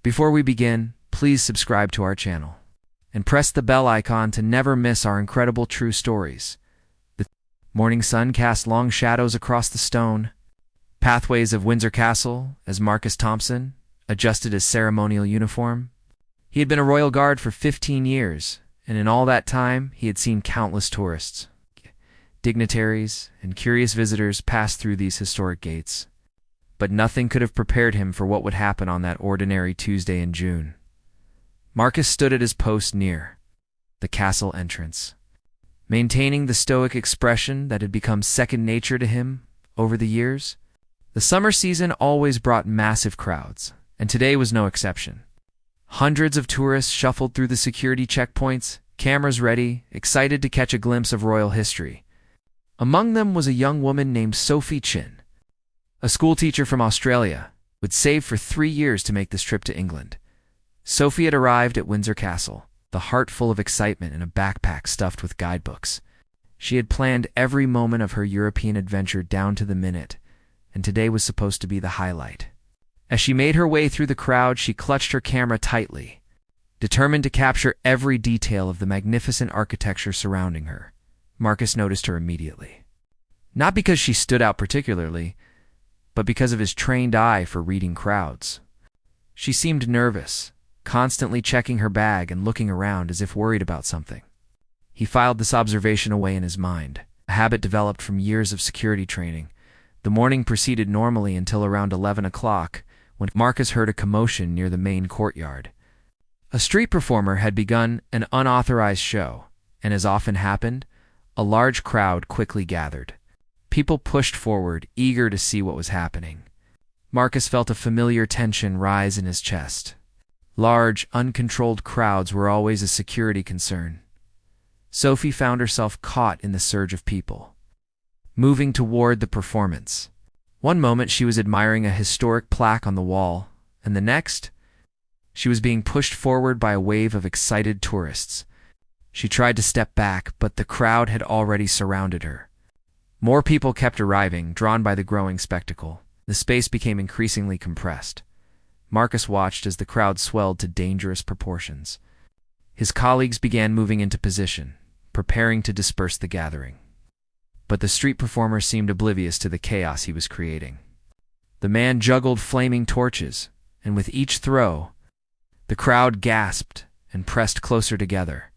Before we begin, please subscribe to our channel and press the bell icon to never miss our incredible true stories. The morning sun cast long shadows across the stone pathways of Windsor Castle as Marcus Thompson adjusted his ceremonial uniform. He had been a royal guard for 15 years, and in all that time he had seen countless tourists, dignitaries, and curious visitors pass through these historic gates. But nothing could have prepared him for what would happen on that ordinary Tuesday in June. Marcus stood at his post near the castle entrance, maintaining the stoic expression that had become second nature to him over the years. The summer season always brought massive crowds, and today was no exception. Hundreds of tourists shuffled through the security checkpoints, cameras ready, excited to catch a glimpse of royal history. Among them was a young woman named Sophie Chin, a schoolteacher from Australia, who had saved for 3 years to make this trip to England. Sophie had arrived at Windsor Castle, the heart full of excitement and a backpack stuffed with guidebooks. She had planned every moment of her European adventure down to the minute, and today was supposed to be the highlight. As she made her way through the crowd, she clutched her camera tightly, determined to capture every detail of the magnificent architecture surrounding her. Marcus noticed her immediately. Not because she stood out particularly, but because of his trained eye for reading crowds. She seemed nervous, constantly checking her bag and looking around as if worried about something. He filed this observation away in his mind, a habit developed from years of security training. The morning proceeded normally until around 11 o'clock, when Marcus heard a commotion near the main courtyard. A street performer had begun an unauthorized show, and as often happened, a large crowd quickly gathered. People pushed forward, eager to see what was happening. Marcus felt a familiar tension rise in his chest. Large, uncontrolled crowds were always a security concern. Sophie found herself caught in the surge of people, moving toward the performance. One moment she was admiring a historic plaque on the wall, and the next, she was being pushed forward by a wave of excited tourists. She tried to step back, but the crowd had already surrounded her. More people kept arriving, drawn by the growing spectacle. The space became increasingly compressed. Marcus watched as the crowd swelled to dangerous proportions. His colleagues began moving into position, preparing to disperse the gathering. But the street performer seemed oblivious to the chaos he was creating. The man juggled flaming torches, and with each throw, the crowd gasped and pressed closer together.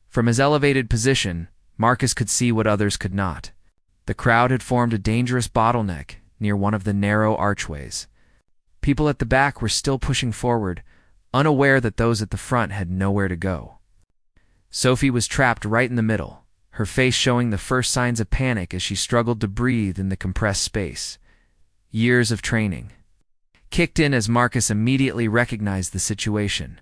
From his elevated position, Marcus could see what others could not. The crowd had formed a dangerous bottleneck near one of the narrow archways. People at the back were still pushing forward, unaware that those at the front had nowhere to go. Sophie was trapped right in the middle, her face showing the first signs of panic as she struggled to breathe in the compressed space. Years of training kicked in as Marcus immediately recognized the situation.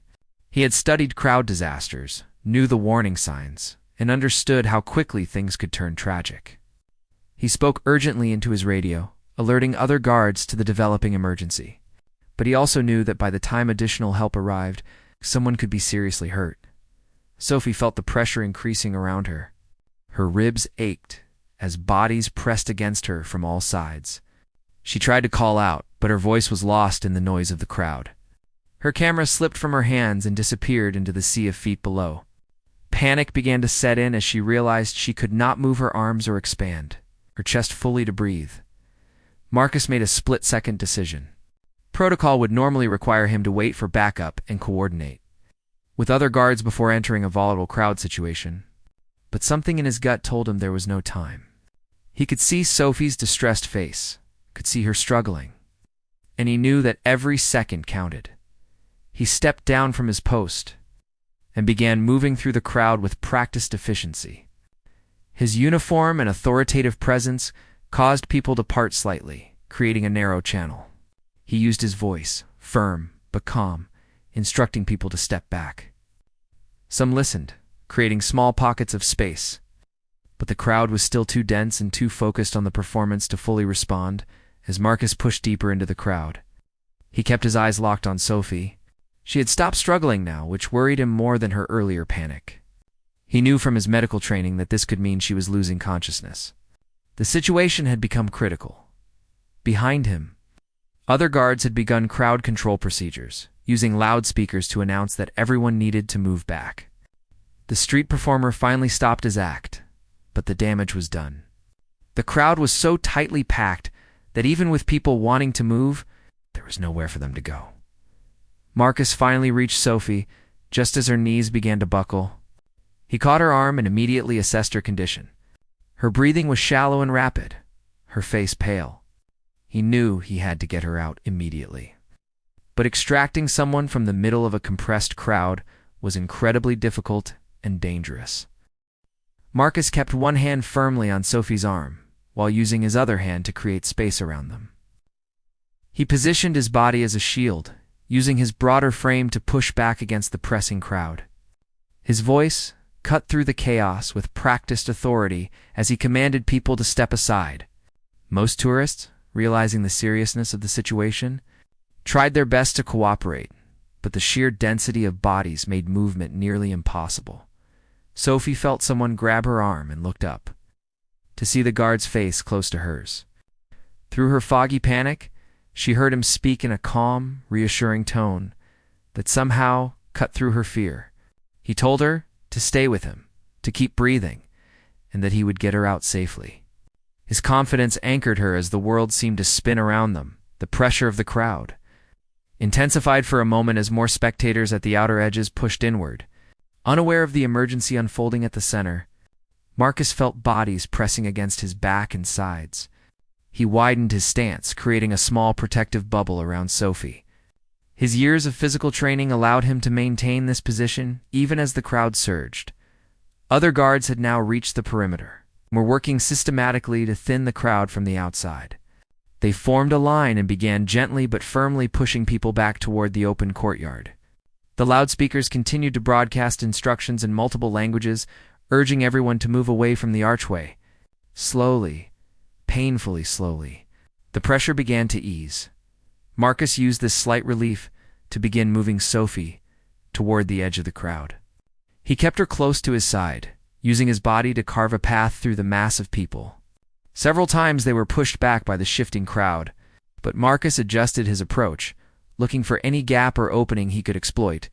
He had studied crowd disasters, knew the warning signs, and understood how quickly things could turn tragic. He spoke urgently into his radio, alerting other guards to the developing emergency. But he also knew that by the time additional help arrived, someone could be seriously hurt. Sophie felt the pressure increasing around her. Her ribs ached as bodies pressed against her from all sides. She tried to call out, but her voice was lost in the noise of the crowd. Her camera slipped from her hands and disappeared into the sea of feet below. Panic began to set in as she realized she could not move her arms or expand her chest fully to breathe. Marcus made a split-second decision. Protocol would normally require him to wait for backup and coordinate with other guards before entering a volatile crowd situation, but something in his gut told him there was no time. He could see Sophie's distressed face, could see her struggling, and he knew that every second counted. He stepped down from his post and began moving through the crowd with practiced efficiency. His uniform and authoritative presence caused people to part slightly, creating a narrow channel. He used his voice, firm but calm, instructing people to step back. Some listened, creating small pockets of space, but the crowd was still too dense and too focused on the performance to fully respond as Marcus pushed deeper into the crowd. He kept his eyes locked on Sophie. She had stopped struggling now, which worried him more than her earlier panic. He knew from his medical training that this could mean she was losing consciousness. The situation had become critical. Behind him, other guards had begun crowd control procedures, using loudspeakers to announce that everyone needed to move back. The street performer finally stopped his act, but the damage was done. The crowd was so tightly packed that even with people wanting to move, there was nowhere for them to go. Marcus finally reached Sophie just as her knees began to buckle. He caught her arm and immediately assessed her condition. Her breathing was shallow and rapid, her face pale. He knew he had to get her out immediately. But extracting someone from the middle of a compressed crowd was incredibly difficult and dangerous. Marcus kept one hand firmly on Sophie's arm, while using his other hand to create space around them. He positioned his body as a shield, using his broader frame to push back against the pressing crowd. His voice cut through the chaos with practiced authority as he commanded people to step aside. Most tourists, realizing the seriousness of the situation, tried their best to cooperate, but the sheer density of bodies made movement nearly impossible. Sophie felt someone grab her arm and looked up, to see the guard's face close to hers. Through her foggy panic, she heard him speak in a calm, reassuring tone that somehow cut through her fear. He told her to stay with him, to keep breathing, and that he would get her out safely. His confidence anchored her as the world seemed to spin around them, the pressure of the crowd intensified for a moment as more spectators at the outer edges pushed inward. Unaware of the emergency unfolding at the center, Marcus felt bodies pressing against his back and sides. He widened his stance, creating a small protective bubble around Sophie. His years of physical training allowed him to maintain this position even as the crowd surged. Other guards had now reached the perimeter and were working systematically to thin the crowd from the outside. They formed a line and began gently but firmly pushing people back toward the open courtyard. The loudspeakers continued to broadcast instructions in multiple languages, urging everyone to move away from the archway. Slowly, painfully slowly, the pressure began to ease. Marcus used this slight relief to begin moving Sophie toward the edge of the crowd. He kept her close to his side, using his body to carve a path through the mass of people. Several times they were pushed back by the shifting crowd, but Marcus adjusted his approach, looking for any gap or opening he could exploit.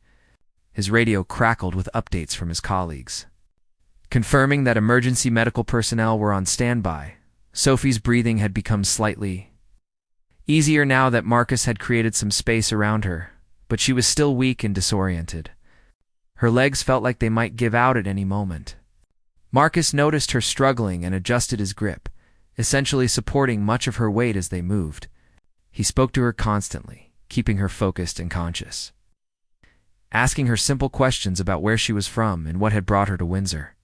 His radio crackled with updates from his colleagues, confirming that emergency medical personnel were on standby. Sophie's breathing had become slightly easier now that Marcus had created some space around her, but she was still weak and disoriented. Her legs felt like they might give out at any moment. Marcus noticed her struggling and adjusted his grip, essentially supporting much of her weight as they moved. He spoke to her constantly, keeping her focused and conscious, asking her simple questions about where she was from and what had brought her to Windsor.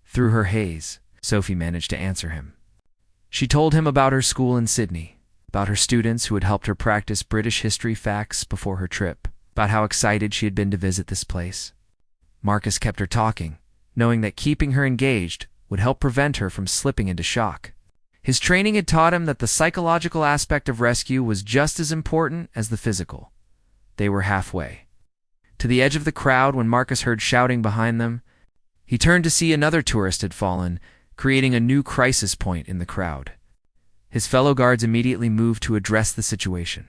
Through her haze, Sophie managed to answer him. She told him about her school in Sydney, about her students who had helped her practice British history facts before her trip, about how excited she had been to visit this place. Marcus kept her talking, knowing that keeping her engaged would help prevent her from slipping into shock. His training had taught him that the psychological aspect of rescue was just as important as the physical. They were halfway to the edge of the crowd when Marcus heard shouting behind them. He turned to see another tourist had fallen, creating a new crisis point in the crowd. His fellow guards immediately moved to address the situation,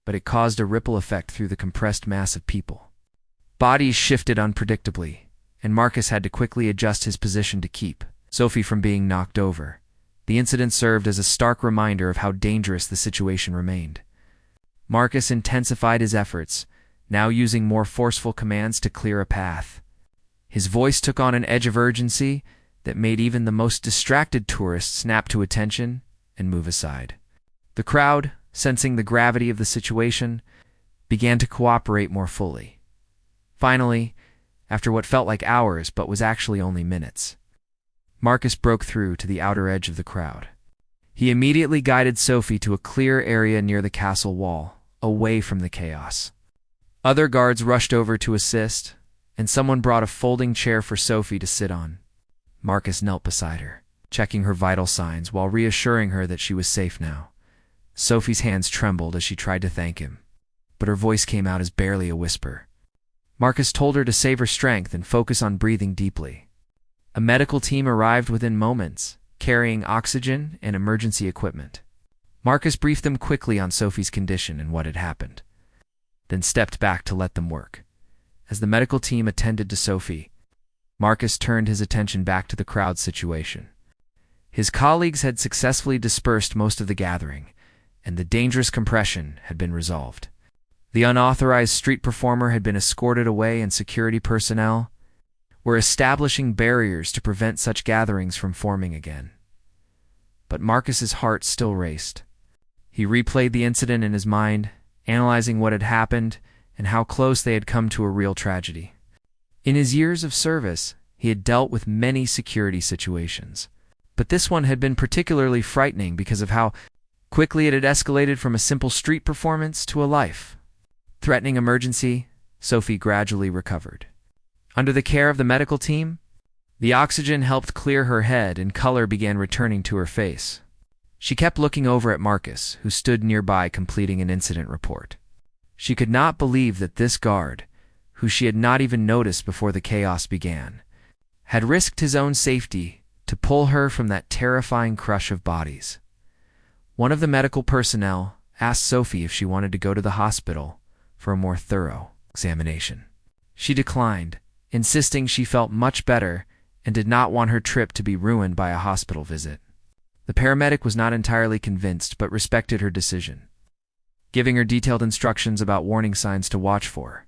but it caused a ripple effect through the compressed mass of people. Bodies shifted unpredictably, and Marcus had to quickly adjust his position to keep Sophie from being knocked over. The incident served as a stark reminder of how dangerous the situation remained. Marcus intensified his efforts, now using more forceful commands to clear a path. His voice took on an edge of urgency that made even the most distracted tourists snap to attention and move aside. The crowd, sensing the gravity of the situation, began to cooperate more fully. Finally, after what felt like hours but was actually only minutes, Marcus broke through to the outer edge of the crowd. He immediately guided Sophie to a clear area near the castle wall, away from the chaos. Other guards rushed over to assist, and someone brought a folding chair for Sophie to sit on. Marcus knelt beside her, checking her vital signs while reassuring her that she was safe now. Sophie's hands trembled as she tried to thank him, but her voice came out as barely a whisper. Marcus told her to save her strength and focus on breathing deeply. A medical team arrived within moments, carrying oxygen and emergency equipment. Marcus briefed them quickly on Sophie's condition and what had happened. then stepped back to let them work. As the medical team attended to Sophie, Marcus turned his attention back to the crowd situation. His colleagues had successfully dispersed most of the gathering, and the dangerous compression had been resolved. The unauthorized street performer had been escorted away, and security personnel were establishing barriers to prevent such gatherings from forming again. But Marcus's heart still raced. He replayed the incident in his mind, analyzing what had happened and how close they had come to a real tragedy. In his years of service, he had dealt with many security situations, but this one had been particularly frightening because of how quickly it had escalated from a simple street performance to a life-threatening emergency. Sophie gradually recovered. Under the care of the medical team, the oxygen helped clear her head and color began returning to her face. She kept looking over at Marcus, who stood nearby completing an incident report. She could not believe that this guard, who she had not even noticed before the chaos began, had risked his own safety to pull her from that terrifying crush of bodies. One of the medical personnel asked Sophie if she wanted to go to the hospital for a more thorough examination. She declined, insisting she felt much better and did not want her trip to be ruined by a hospital visit. The paramedic was not entirely convinced but respected her decision, giving her detailed instructions about warning signs to watch for.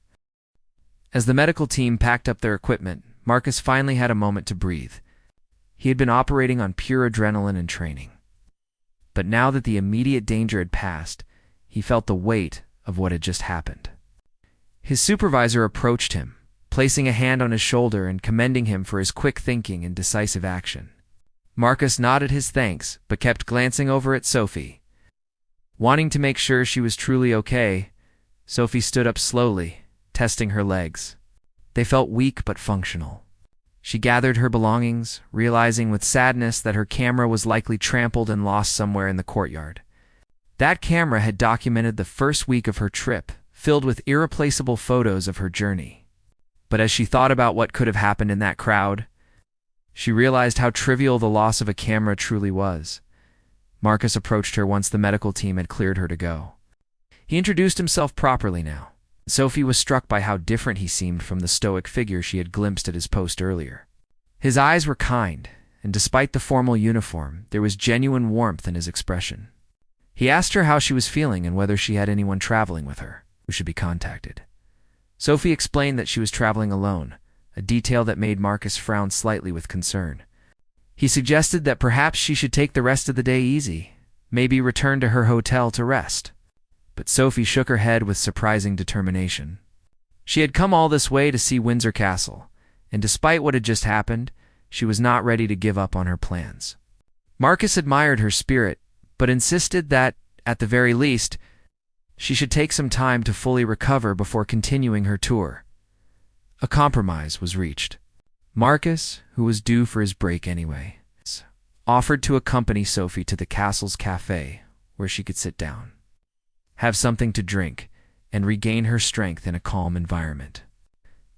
As the medical team packed up their equipment, Marcus finally had a moment to breathe. He had been operating on pure adrenaline and training. But now that the immediate danger had passed, he felt the weight of what had just happened. His supervisor approached him, placing a hand on his shoulder and commending him for his quick thinking and decisive action. Marcus nodded his thanks, but kept glancing over at Sophie. Wanting to make sure she was truly okay, Sophie stood up slowly, testing her legs. They felt weak but functional. She gathered her belongings, realizing with sadness that her camera was likely trampled and lost somewhere in the courtyard. That camera had documented the first week of her trip, filled with irreplaceable photos of her journey. But as she thought about what could have happened in that crowd, she realized how trivial the loss of a camera truly was. Marcus approached her once the medical team had cleared her to go. He introduced himself properly now. Sophie was struck by how different he seemed from the stoic figure she had glimpsed at his post earlier. His eyes were kind, and despite the formal uniform, there was genuine warmth in his expression. He asked her how she was feeling and whether she had anyone traveling with her who should be contacted. Sophie explained that she was traveling alone, a detail that made Marcus frown slightly with concern. He suggested that perhaps she should take the rest of the day easy, maybe return to her hotel to rest. But Sophie shook her head with surprising determination. She had come all this way to see Windsor Castle, and despite what had just happened, she was not ready to give up on her plans. Marcus admired her spirit, but insisted that, at the very least, she should take some time to fully recover before continuing her tour. A compromise was reached. Marcus, who was due for his break anyway, offered to accompany Sophie to the castle's cafe where she could sit down, have something to drink, and regain her strength in a calm environment.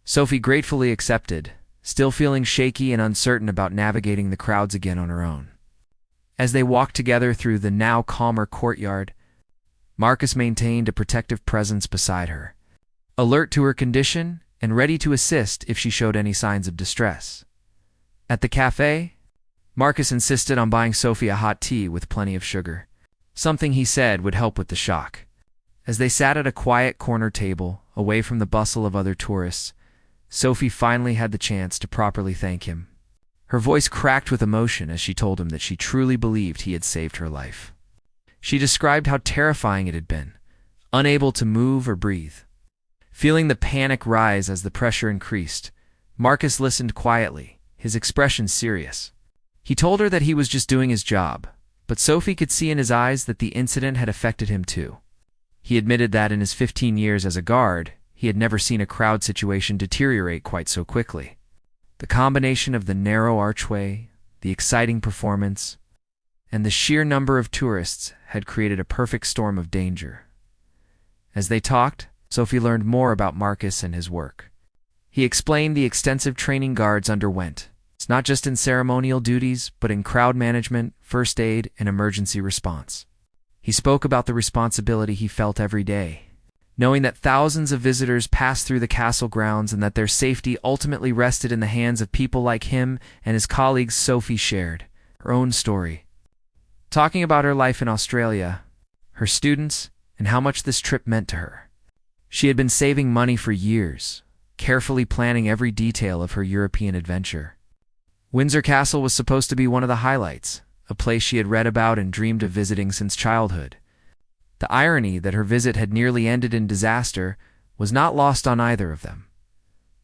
Sophie gratefully accepted, still feeling shaky and uncertain about navigating the crowds again on her own. As they walked together through the now calmer courtyard, Marcus maintained a protective presence beside her, alert to her condition and ready to assist if she showed any signs of distress. At the cafe, Marcus insisted on buying Sophie a hot tea with plenty of sugar, something he said would help with the shock. As they sat at a quiet corner table, away from the bustle of other tourists, Sophie finally had the chance to properly thank him. Her voice cracked with emotion as she told him that she truly believed he had saved her life. She described how terrifying it had been, unable to move or breathe. Feeling the panic rise as the pressure increased, Marcus listened quietly, his expression serious. He told her that he was just doing his job, but Sophie could see in his eyes that the incident had affected him too. He admitted that in his 15 years as a guard, he had never seen a crowd situation deteriorate quite so quickly. The combination of the narrow archway, the exciting performance, and the sheer number of tourists had created a perfect storm of danger. As they talked, Sophie learned more about Marcus and his work. He explained the extensive training guards underwent. It's not just in ceremonial duties, but in crowd management, first aid, and emergency response. He spoke about the responsibility he felt every day, Knowing that thousands of visitors passed through the castle grounds and that their safety ultimately rested in the hands of people like him and his colleagues, Sophie shared her own story, talking about her life in Australia, her students, and how much this trip meant to her. She had been saving money for years, carefully planning every detail of her European adventure. Windsor Castle was supposed to be one of the highlights, a place she had read about and dreamed of visiting since childhood. The irony that her visit had nearly ended in disaster was not lost on either of them.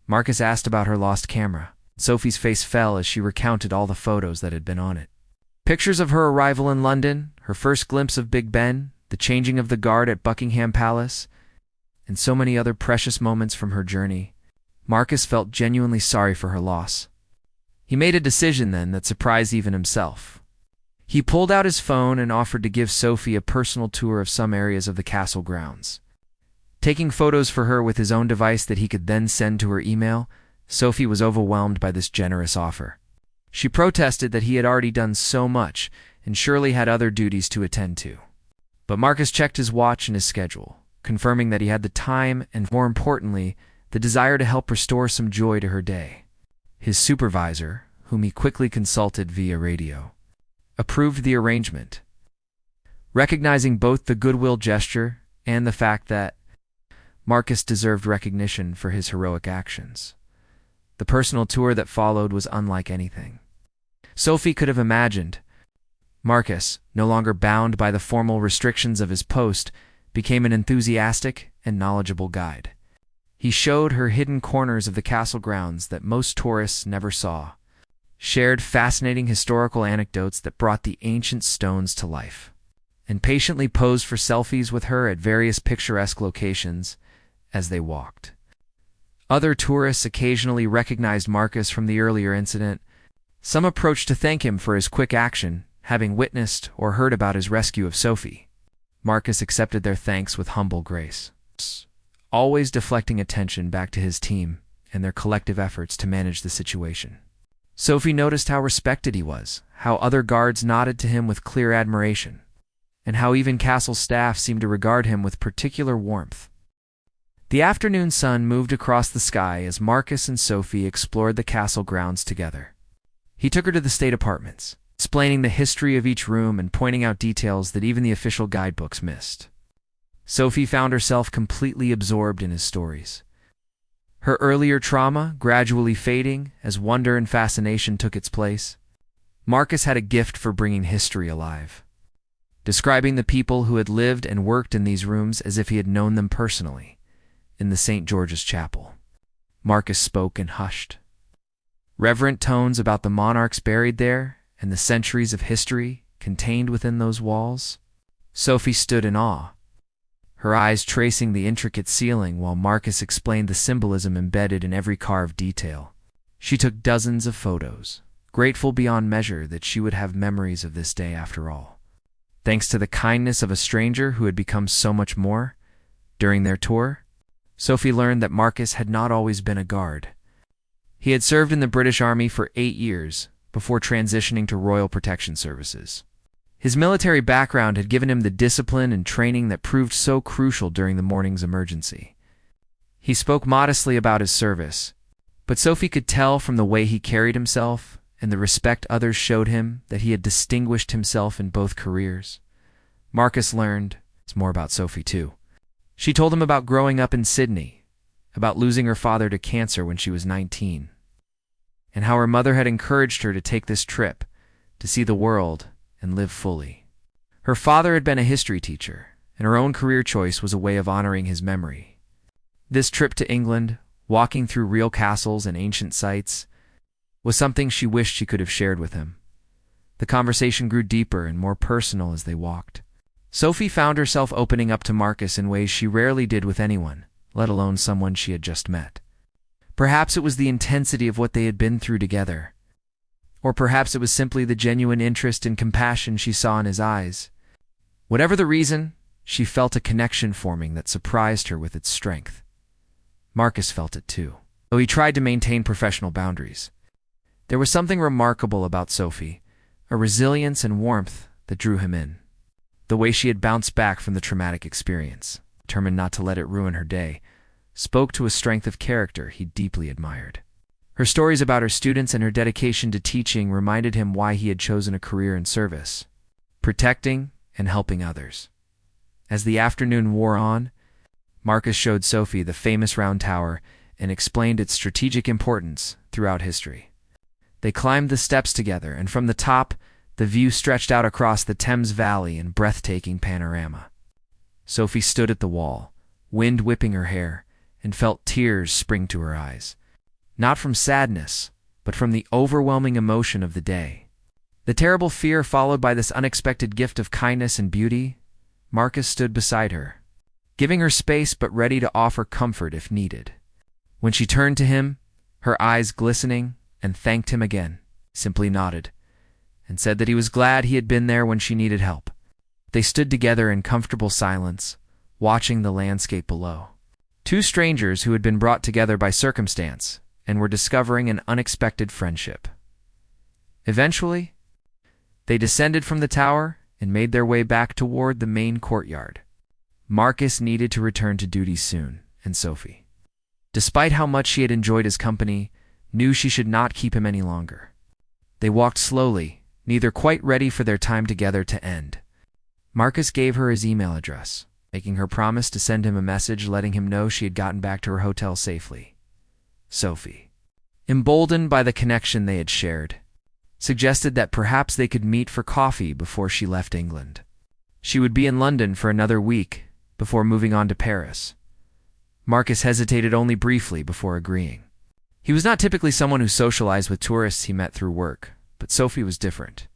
Marcus asked about her lost camera. Sophie's face fell as she recounted all the photos that had been on it. Pictures of her arrival in London, her first glimpse of Big Ben, the changing of the guard at Buckingham Palace, and so many other precious moments from her journey. Marcus felt genuinely sorry for her loss. He made a decision then that surprised even himself. He pulled out his phone and offered to give Sophie a personal tour of some areas of the castle grounds. Taking photos for her with his own device that he could then send to her email, Sophie was overwhelmed by this generous offer. She protested that he had already done so much and surely had other duties to attend to. But Marcus checked his watch and his schedule, confirming that he had the time and, more importantly, the desire to help restore some joy to her day. His supervisor, whom he quickly consulted via radio, approved the arrangement, recognizing both the goodwill gesture and the fact that Marcus deserved recognition for his heroic actions. The personal tour that followed was unlike anything Sophie could have imagined. Marcus, no longer bound by the formal restrictions of his post, became an enthusiastic and knowledgeable guide. He showed her hidden corners of the castle grounds that most tourists never saw, shared fascinating historical anecdotes that brought the ancient stones to life, and patiently posed for selfies with her at various picturesque locations as they walked. Other tourists occasionally recognized Marcus from the earlier incident. Some approached to thank him for his quick action, having witnessed or heard about his rescue of Sophie. Marcus accepted their thanks with humble grace, always deflecting attention back to his team and their collective efforts to manage the situation. Sophie noticed how respected he was, how other guards nodded to him with clear admiration, and how even castle staff seemed to regard him with particular warmth. The afternoon sun moved across the sky as Marcus and Sophie explored the castle grounds together. He took her to the state apartments, explaining the history of each room and pointing out details that even the official guidebooks missed. Sophie found herself completely absorbed in his stories, her earlier trauma gradually fading as wonder and fascination took its place. Marcus had a gift for bringing history alive, describing the people who had lived and worked in these rooms as if he had known them personally. In the St. George's Chapel, Marcus spoke in hushed, reverent tones about the monarchs buried there and the centuries of history contained within those walls. Sophie stood in awe, her eyes tracing the intricate ceiling while Marcus explained the symbolism embedded in every carved detail. She took dozens of photos, grateful beyond measure that she would have memories of this day after all. Thanks to the kindness of a stranger who had become so much more during their tour, Sophie learned that Marcus had not always been a guard. He had served in the British Army for 8 years before transitioning to Royal Protection Services. His military background had given him the discipline and training that proved so crucial during the morning's emergency. He spoke modestly about his service, but Sophie could tell from the way he carried himself and the respect others showed him that he had distinguished himself in both careers. Marcus learned more about Sophie too. She told him about growing up in Sydney, about losing her father to cancer when she was 19, and how her mother had encouraged her to take this trip, to see the world and live fully. Her father had been a history teacher, and her own career choice was a way of honoring his memory. This trip to England, walking through real castles and ancient sites, was something she wished she could have shared with him. The conversation grew deeper and more personal as they walked. Sophie found herself opening up to Marcus in ways she rarely did with anyone, let alone someone she had just met. Perhaps it was the intensity of what they had been through together, or perhaps it was simply the genuine interest and compassion she saw in his eyes. Whatever the reason, she felt a connection forming that surprised her with its strength. Marcus felt it too, though he tried to maintain professional boundaries. There was something remarkable about Sophie, a resilience and warmth that drew him in. The way she had bounced back from the traumatic experience, determined not to let it ruin her day, spoke to a strength of character he deeply admired. Her stories about her students and her dedication to teaching reminded him why he had chosen a career in service, protecting and helping others. As the afternoon wore on, Marcus showed Sophie the famous round tower and explained its strategic importance throughout history. They climbed the steps together, and from the top, the view stretched out across the Thames Valley in breathtaking panorama. Sophie stood at the wall, wind whipping her hair, and felt tears spring to her eyes. Not from sadness, but from the overwhelming emotion of the day. The terrible fear followed by this unexpected gift of kindness and beauty. Marcus stood beside her, giving her space but ready to offer comfort if needed. When she turned to him, her eyes glistening, and thanked him again, simply nodded, and said that he was glad he had been there when she needed help. They stood together in comfortable silence, watching the landscape below. Two strangers who had been brought together by circumstance and were discovering an unexpected friendship. Eventually, they descended from the tower and made their way back toward the main courtyard. Marcus needed to return to duty soon, and Sophie, despite how much she had enjoyed his company, knew she should not keep him any longer. They walked slowly, neither quite ready for their time together to end. Marcus gave her his email address, making her promise to send him a message letting him know she had gotten back to her hotel safely. Sophie, emboldened by the connection they had shared, suggested that perhaps they could meet for coffee before she left England. She would be in London for another week before moving on to Paris. Marcus hesitated only briefly before agreeing. He was not typically someone who socialized with tourists he met through work, but Sophie was different.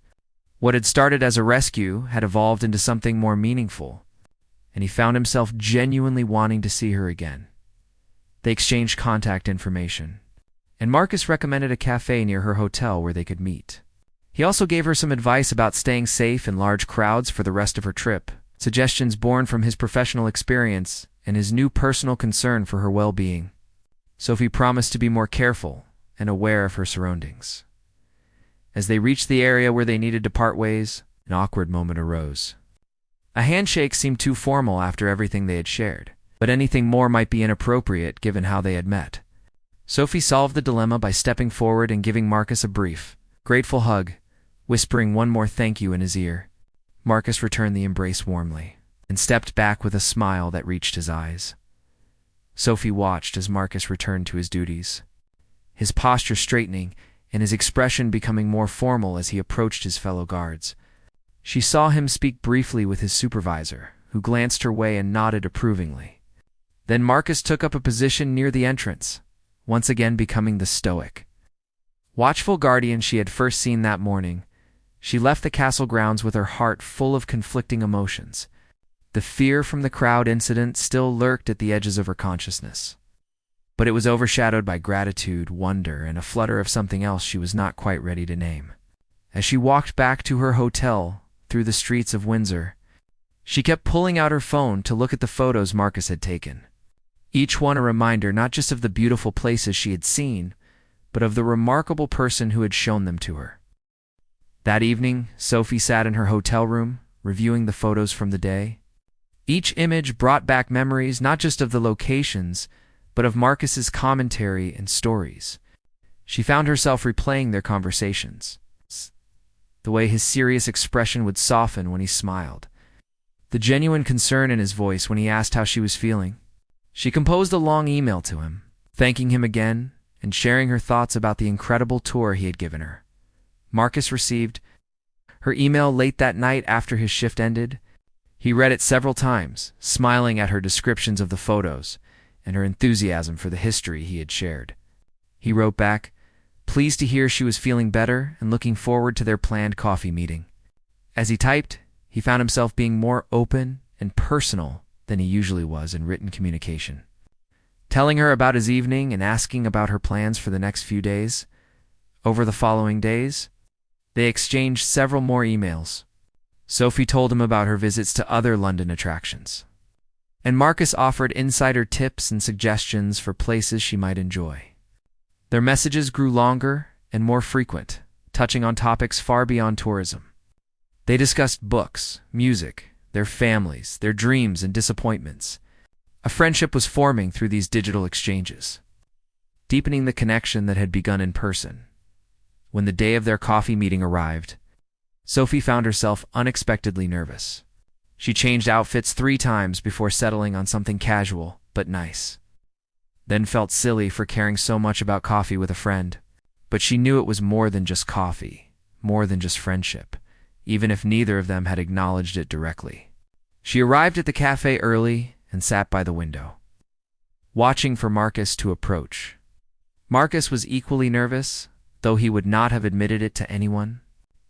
What had started as a rescue had evolved into something more meaningful, and he found himself genuinely wanting to see her again. They exchanged contact information, and Marcus recommended a cafe near her hotel where they could meet. He also gave her some advice about staying safe in large crowds for the rest of her trip, suggestions born from his professional experience and his new personal concern for her well-being. Sophie promised to be more careful and aware of her surroundings. As they reached the area where they needed to part ways, an awkward moment arose. A handshake seemed too formal after everything they had shared, but anything more might be inappropriate given how they had met. Sophie solved the dilemma by stepping forward and giving Marcus a brief, grateful hug, whispering one more thank you in his ear. Marcus returned the embrace warmly, and stepped back with a smile that reached his eyes. Sophie watched as Marcus returned to his duties, his posture straightening and his expression becoming more formal as he approached his fellow guards. She saw him speak briefly with his supervisor, who glanced her way and nodded approvingly. Then Marcus took up a position near the entrance, once again becoming the stoic, watchful guardian she had first seen that morning. She left the castle grounds with her heart full of conflicting emotions. The fear from the crowd incident still lurked at the edges of her consciousness, but it was overshadowed by gratitude, wonder, and a flutter of something else she was not quite ready to name. As she walked back to her hotel through the streets of Windsor, she kept pulling out her phone to look at the photos Marcus had taken, each one a reminder not just of the beautiful places she had seen, but of the remarkable person who had shown them to her. That evening, Sophie sat in her hotel room, reviewing the photos from the day. Each image brought back memories not just of the locations, but of Marcus's commentary and stories. She found herself replaying their conversations, the way his serious expression would soften when he smiled, the genuine concern in his voice when he asked how she was feeling. She composed a long email to him, thanking him again and sharing her thoughts about the incredible tour he had given her. Marcus received her email late that night after his shift ended. He read it several times, smiling at her descriptions of the photos and her enthusiasm for the history he had shared. He wrote back, pleased to hear she was feeling better and looking forward to their planned coffee meeting. As he typed, he found himself being more open and personal than he usually was in written communication. Telling her about his evening and asking about her plans for the next few days. Over the following days, they exchanged several more emails. Sophie told him about her visits to other London attractions, and Marcus offered insider tips and suggestions for places she might enjoy. Their messages grew longer and more frequent, touching on topics far beyond tourism. They discussed books, music, their families, their dreams and disappointments, A friendship was forming through these digital exchanges, deepening the connection that had begun in person. When the day of their coffee meeting arrived, Sophie found herself unexpectedly nervous. She changed outfits 3 times before settling on something casual but nice. Then felt silly for caring so much about coffee with a friend. But she knew it was more than just coffee, more than just friendship, even if neither of them had acknowledged it directly. She arrived at the cafe early and sat by the window, watching for Marcus to approach. Marcus was equally nervous, though he would not have admitted it to anyone.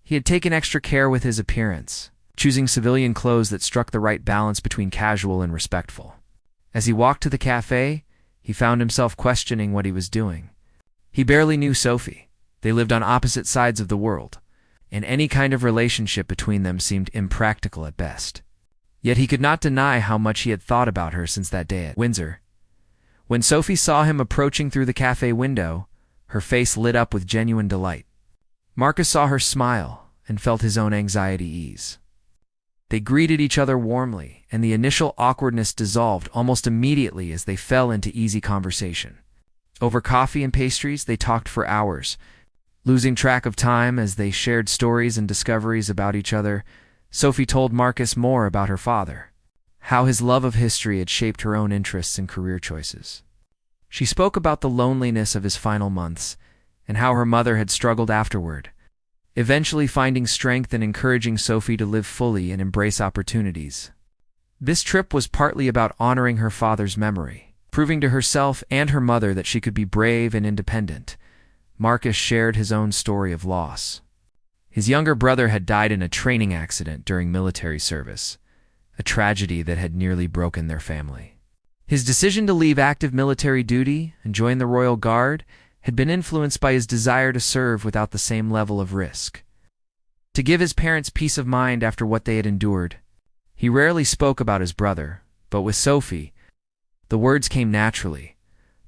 He had taken extra care with his appearance, choosing civilian clothes that struck the right balance between casual and respectful. As he walked to the cafe, he found himself questioning what he was doing. He barely knew Sophie. They lived on opposite sides of the world, and any kind of relationship between them seemed impractical at best. Yet he could not deny how much he had thought about her since that day at Windsor. When Sophie saw him approaching through the cafe window, her face lit up with genuine delight. Marcus saw her smile and felt his own anxiety ease. They greeted each other warmly, and the initial awkwardness dissolved almost immediately as they fell into easy conversation. Over coffee and pastries, they talked for hours, losing track of time as they shared stories and discoveries about each other. Sophie told Marcus more about her father, how his love of history had shaped her own interests and career choices. She spoke about the loneliness of his final months and how her mother had struggled afterward, eventually finding strength and encouraging Sophie to live fully and embrace opportunities. This trip was partly about honoring her father's memory, proving to herself and her mother that she could be brave and independent. Marcus shared his own story of loss. His younger brother had died in a training accident during military service, a tragedy that had nearly broken their family. His decision to leave active military duty and join the Royal Guard had been influenced by his desire to serve without the same level of risk. To give his parents peace of mind after what they had endured, he rarely spoke about his brother, but with Sophie, the words came naturally.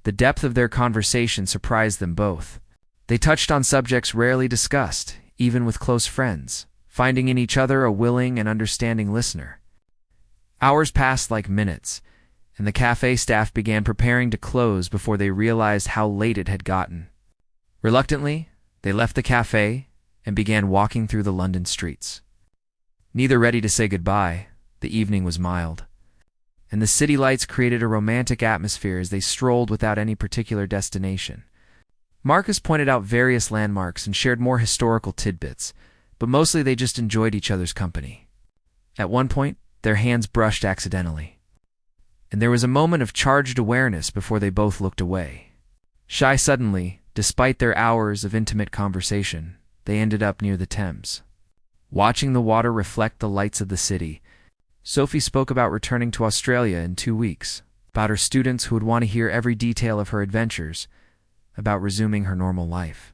The depth of their conversation surprised them both. They touched on subjects rarely discussed, even with close friends, finding in each other a willing and understanding listener. Hours passed like minutes, and the cafe staff began preparing to close before they realized how late it had gotten. Reluctantly, they left the cafe and began walking through the London streets. Neither ready to say goodbye, the evening was mild, and the city lights created a romantic atmosphere as they strolled without any particular destination. Marcus pointed out various landmarks and shared more historical tidbits, but mostly they just enjoyed each other's company. At one point, their hands brushed accidentally, and there was a moment of charged awareness before they both looked away. Shy suddenly, despite their hours of intimate conversation, they ended up near the Thames. Watching the water reflect the lights of the city, Sophie spoke about returning to Australia in 2 weeks, about her students who would want to hear every detail of her adventures, about resuming her normal life.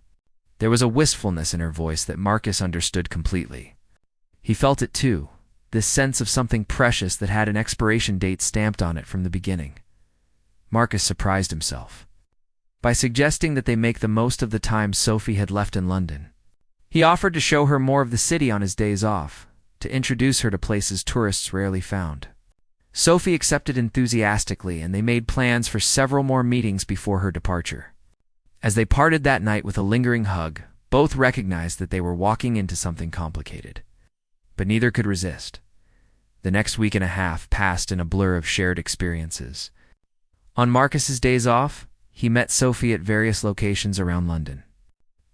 There was a wistfulness in her voice that Marcus understood completely. He felt it too, this sense of something precious that had an expiration date stamped on it from the beginning. Marcus surprised himself by suggesting that they make the most of the time Sophie had left in London. He offered to show her more of the city on his days off, to introduce her to places tourists rarely found. Sophie accepted enthusiastically, and they made plans for several more meetings before her departure. As they parted that night with a lingering hug, both recognized that they were walking into something complicated. But neither could resist. The next week and a half passed in a blur of shared experiences. On Marcus's days off, he met Sophie at various locations around London.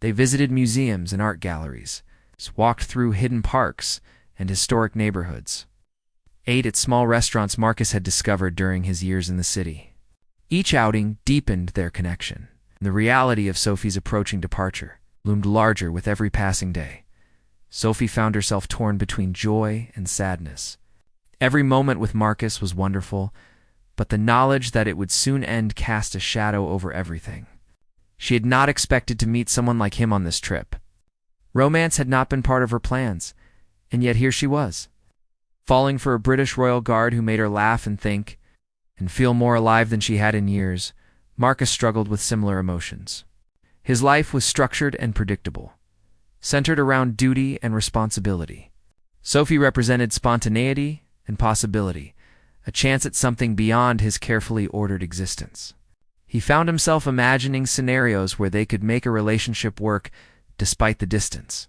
They visited museums and art galleries, walked through hidden parks and historic neighborhoods, ate at small restaurants Marcus had discovered during his years in the city. Each outing deepened their connection. The reality of Sophie's approaching departure loomed larger with every passing day. Sophie found herself torn between joy and sadness. Every moment with Marcus was wonderful, but the knowledge that it would soon end cast a shadow over everything. She had not expected to meet someone like him on this trip. Romance had not been part of her plans, and yet here she was, falling for a British Royal Guard who made her laugh and think, and feel more alive than she had in years. Marcus struggled with similar emotions. His life was structured and predictable, centered around duty and responsibility. Sophie represented spontaneity and possibility, a chance at something beyond his carefully ordered existence. He found himself imagining scenarios where they could make a relationship work despite the distance,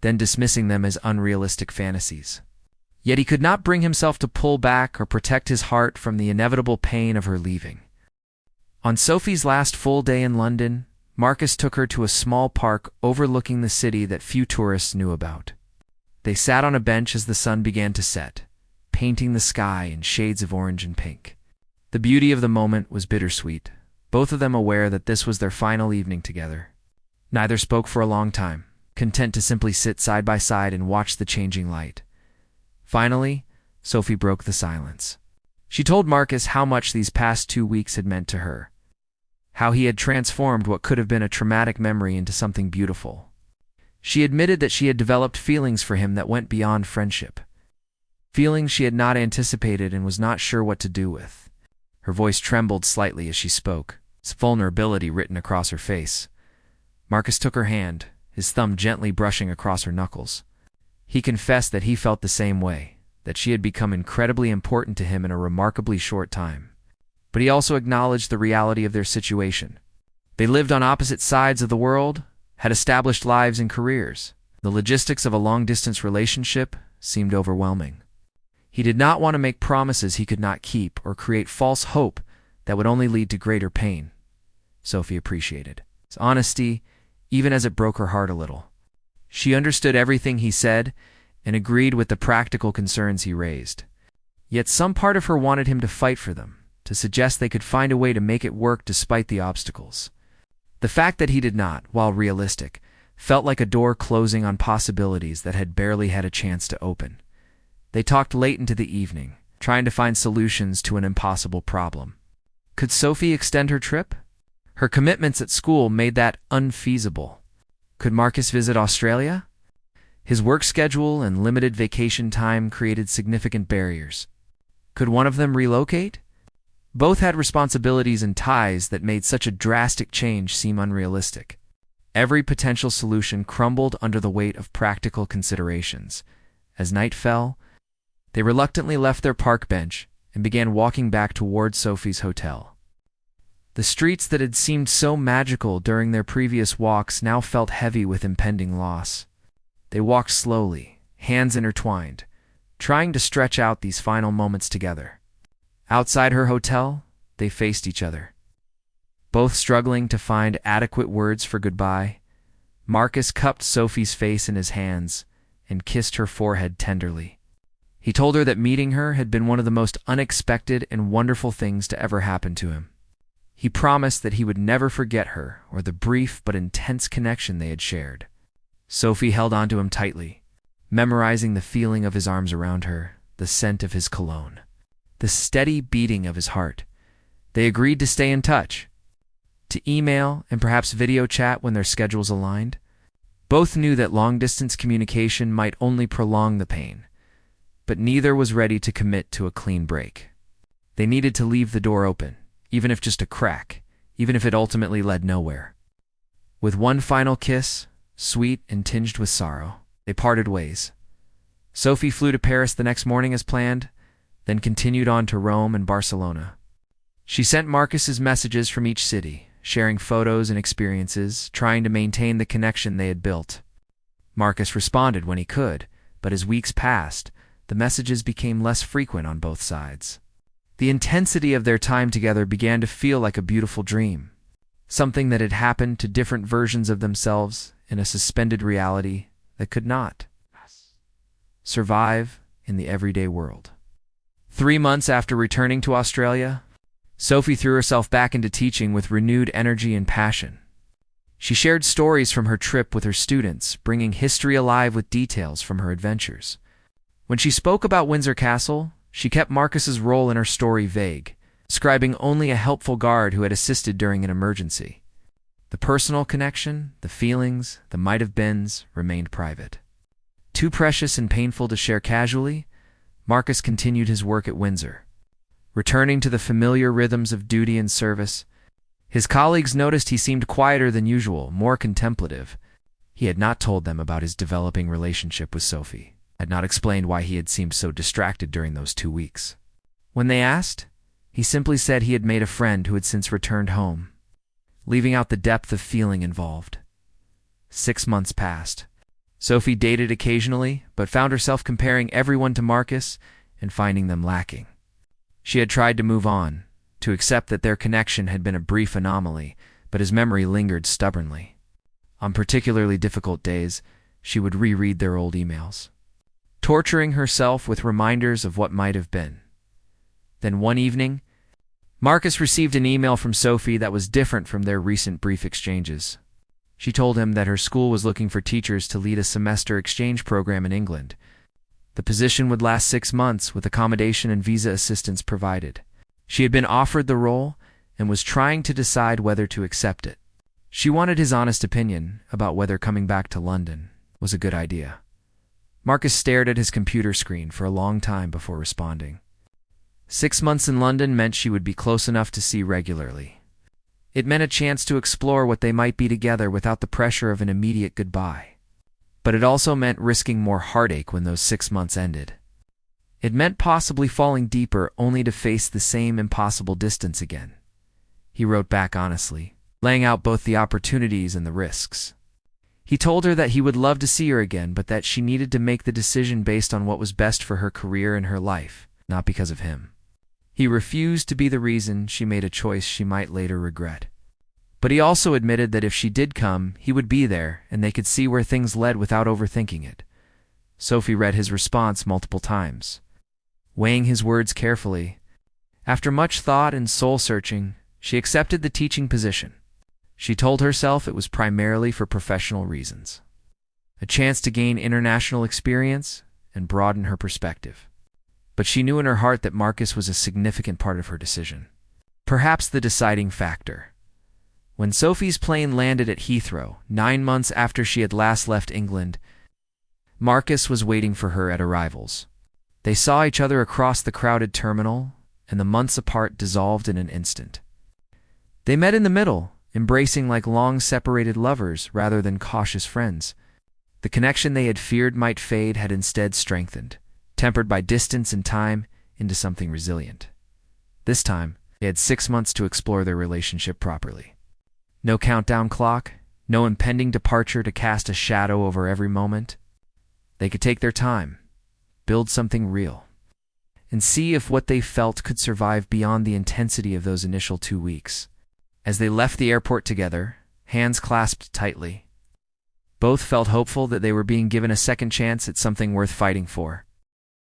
then dismissing them as unrealistic fantasies. Yet he could not bring himself to pull back or protect his heart from the inevitable pain of her leaving. On Sophie's last full day in London, Marcus took her to a small park overlooking the city that few tourists knew about. They sat on a bench as the sun began to set, painting the sky in shades of orange and pink. The beauty of the moment was bittersweet, both of them aware that this was their final evening together. Neither spoke for a long time, content to simply sit side by side and watch the changing light. Finally, Sophie broke the silence. She told Marcus how much these past 2 weeks had meant to her, how he had transformed what could have been a traumatic memory into something beautiful. She admitted that she had developed feelings for him that went beyond friendship, feelings she had not anticipated and was not sure what to do with. Her voice trembled slightly as she spoke, its vulnerability written across her face. Marcus took her hand, his thumb gently brushing across her knuckles. He confessed that he felt the same way, that she had become incredibly important to him in a remarkably short time. But he also acknowledged the reality of their situation. They lived on opposite sides of the world, had established lives and careers. The logistics of a long-distance relationship seemed overwhelming. He did not want to make promises he could not keep or create false hope that would only lead to greater pain. Sophie appreciated his honesty, even as it broke her heart a little. She understood everything he said and agreed with the practical concerns he raised. Yet some part of her wanted him to fight for them, to suggest they could find a way to make it work despite the obstacles. The fact that he did not, while realistic, felt like a door closing on possibilities that had barely had a chance to open. They talked late into the evening, trying to find solutions to an impossible problem. Could Sophie extend her trip? Her commitments at school made that unfeasible. Could Marcus visit Australia? His work schedule and limited vacation time created significant barriers. Could one of them relocate? Both had responsibilities and ties that made such a drastic change seem unrealistic. Every potential solution crumbled under the weight of practical considerations. As night fell, they reluctantly left their park bench and began walking back toward Sophie's hotel. The streets that had seemed so magical during their previous walks now felt heavy with impending loss. They walked slowly, hands intertwined, trying to stretch out these final moments together. Outside her hotel, they faced each other, both struggling to find adequate words for goodbye. Marcus cupped Sophie's face in his hands and kissed her forehead tenderly. He told her that meeting her had been one of the most unexpected and wonderful things to ever happen to him. He promised that he would never forget her or the brief but intense connection they had shared. Sophie held onto him tightly, memorizing the feeling of his arms around her, the scent of his cologne, the steady beating of his heart. They agreed to stay in touch, to email and perhaps video chat when their schedules aligned. Both knew that long-distance communication might only prolong the pain, but neither was ready to commit to a clean break. They needed to leave the door open, even if just a crack, even if it ultimately led nowhere. With one final kiss, sweet and tinged with sorrow, they parted ways. Sophie flew to Paris the next morning as planned, then continued on to Rome and Barcelona. She sent Marcus's messages from each city, sharing photos and experiences, trying to maintain the connection they had built. Marcus responded when he could, but as weeks passed, the messages became less frequent on both sides. The intensity of their time together began to feel like a beautiful dream, something that had happened to different versions of themselves in a suspended reality that could not survive in the everyday world. 3 months after returning to Australia, Sophie threw herself back into teaching with renewed energy and passion. She shared stories from her trip with her students, bringing history alive with details from her adventures. When she spoke about Windsor Castle, she kept Marcus's role in her story vague, describing only a helpful guard who had assisted during an emergency. The personal connection, the feelings, the might-have-beens remained private. Too precious and painful to share casually, Marcus continued his work at Windsor. Returning to the familiar rhythms of duty and service, his colleagues noticed he seemed quieter than usual, more contemplative. He had not told them about his developing relationship with Sophie, had not explained why he had seemed so distracted during those 2 weeks. When they asked, he simply said he had made a friend who had since returned home, leaving out the depth of feeling involved. 6 months passed. Sophie dated occasionally, but found herself comparing everyone to Marcus and finding them lacking. She had tried to move on, to accept that their connection had been a brief anomaly, but his memory lingered stubbornly. On particularly difficult days, she would reread their old emails, torturing herself with reminders of what might have been. Then one evening, Marcus received an email from Sophie that was different from their recent brief exchanges. She told him that her school was looking for teachers to lead a semester exchange program in England. The position would last 6 months with accommodation and visa assistance provided. She had been offered the role and was trying to decide whether to accept it. She wanted his honest opinion about whether coming back to London was a good idea. Marcus stared at his computer screen for a long time before responding. 6 months in London meant she would be close enough to see regularly. It meant a chance to explore what they might be together without the pressure of an immediate goodbye. But it also meant risking more heartache when those 6 months ended. It meant possibly falling deeper only to face the same impossible distance again. He wrote back honestly, laying out both the opportunities and the risks. He told her that he would love to see her again, but that she needed to make the decision based on what was best for her career and her life, not because of him. He refused to be the reason she made a choice she might later regret. But he also admitted that if she did come, he would be there, and they could see where things led without overthinking it. Sophie read his response multiple times, weighing his words carefully. After much thought and soul-searching, she accepted the teaching position. She told herself it was primarily for professional reasons, a chance to gain international experience and broaden her perspective. But she knew in her heart that Marcus was a significant part of her decision, perhaps the deciding factor. When Sophie's plane landed at Heathrow, 9 months after she had last left England, Marcus was waiting for her at arrivals. They saw each other across the crowded terminal, and the months apart dissolved in an instant. They met in the middle, embracing like long-separated lovers rather than cautious friends. The connection they had feared might fade had instead strengthened, tempered by distance and time into something resilient. This time, they had 6 months to explore their relationship properly. No countdown clock, no impending departure to cast a shadow over every moment. They could take their time, build something real, and see if what they felt could survive beyond the intensity of those initial 2 weeks. As they left the airport together, hands clasped tightly, both felt hopeful that they were being given a second chance at something worth fighting for.